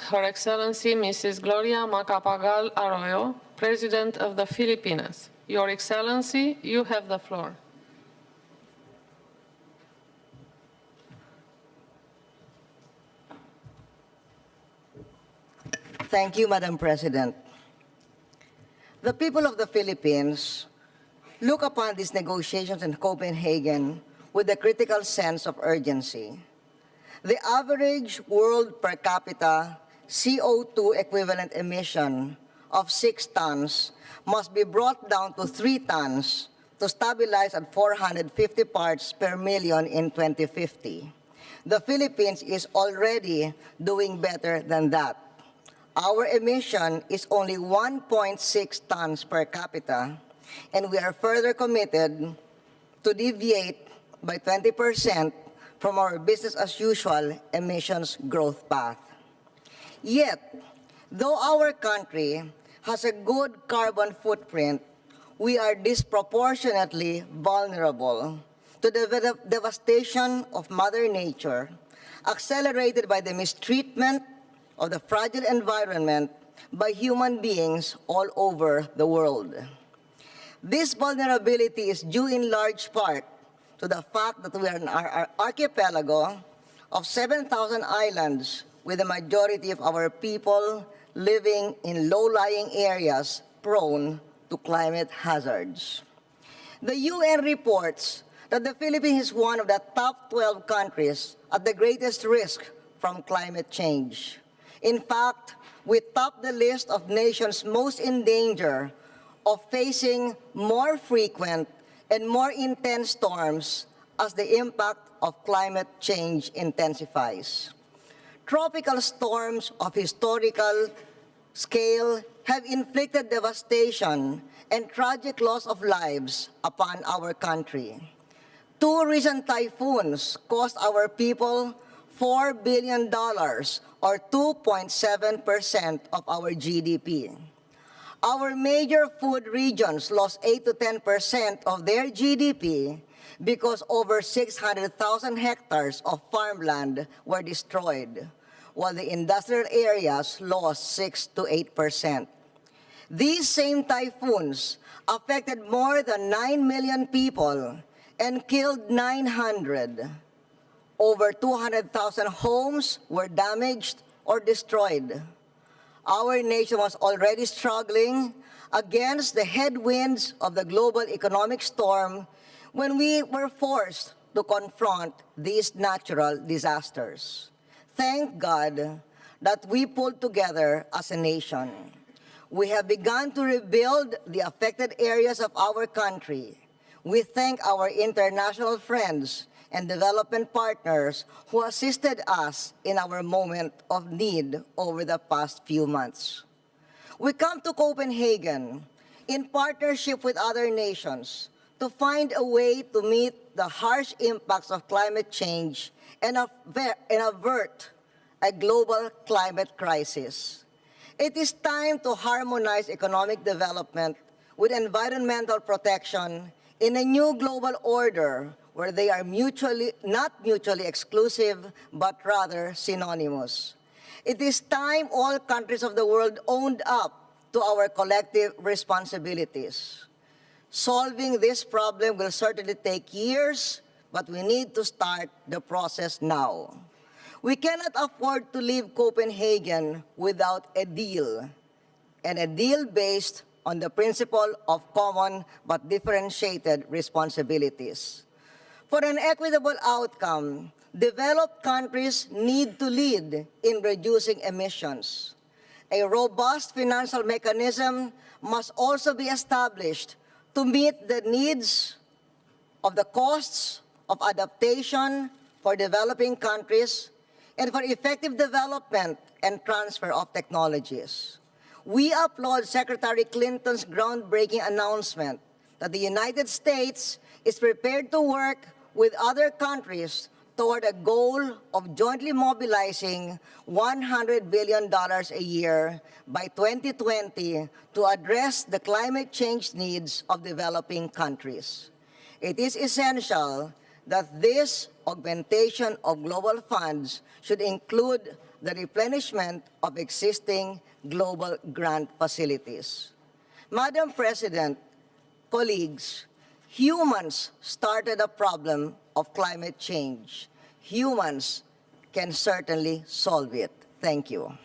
Her Excellency Mrs. Gloria Macapagal Arroyo, President of the Philippines. Your Excellency, you have the floor. Thank you, Madam President. The people of the Philippines look upon these negotiations in Copenhagen with a critical sense of urgency. The average world per capita CO2 equivalent emission of 6 tons must be brought down to 3 tons to stabilize at 450 parts per million in 2050. The Philippines is already doing better than that. Our emission is only 1.6 tons per capita, and we are further committed to deviate by 20% from our business-as-usual emissions growth path. Yet, though our country has a good carbon footprint, we are disproportionately vulnerable to the devastation of Mother Nature, accelerated by the mistreatment of the fragile environment by human beings all over the world. This vulnerability is due in large part to the fact that we are an archipelago of 7,000 islands, with the majority of our people living in low-lying areas prone to climate hazards. The UN reports that the Philippines is one of the top 12 countries at the greatest risk from climate change. In fact, we top the list of nations most in danger of facing more frequent and more intense storms as the impact of climate change intensifies. Tropical storms of historical scale have inflicted devastation and tragic loss of lives upon our country. 2 recent typhoons cost our people $4 billion, or 2.7% of our GDP. Our major food regions lost 8 to 10% of their GDP because over 600,000 hectares of farmland were destroyed, while the industrial areas lost 6 to 8%. These same typhoons affected more than 9 million people and killed 900. Over 200,000 homes were damaged or destroyed. Our nation was already struggling against the headwinds of the global economic storm when we were forced to confront these natural disasters. Thank God that we pulled together as a nation. We have begun to rebuild the affected areas of our country. We thank our international friends and development partners who assisted us in our moment of need over the past few months. We come to Copenhagen in partnership with other nations to find a way to meet the harsh impacts of climate change and avert a global climate crisis. It is time to harmonize economic development with environmental protection in a new global order where they are not mutually exclusive, but rather synonymous. It is time all countries of the world owned up to our collective responsibilities. Solving this problem will certainly take years, but we need to start the process now. We cannot afford to leave Copenhagen without a deal, and a deal based on the principle of common but differentiated responsibilities. For an equitable outcome, developed countries need to lead in reducing emissions. A robust financial mechanism must also be established to meet the needs of the costs of adaptation for developing countries and for effective development and transfer of technologies. We applaud Secretary Clinton's groundbreaking announcement that the United States is prepared to work with other countries toward a goal of jointly mobilizing $100 billion a year by 2020 to address the climate change needs of developing countries. It is essential that this augmentation of global funds should include the replenishment of existing global grant facilities. Madam President, colleagues, humans started a problem of climate change. Humans can certainly solve it. Thank you.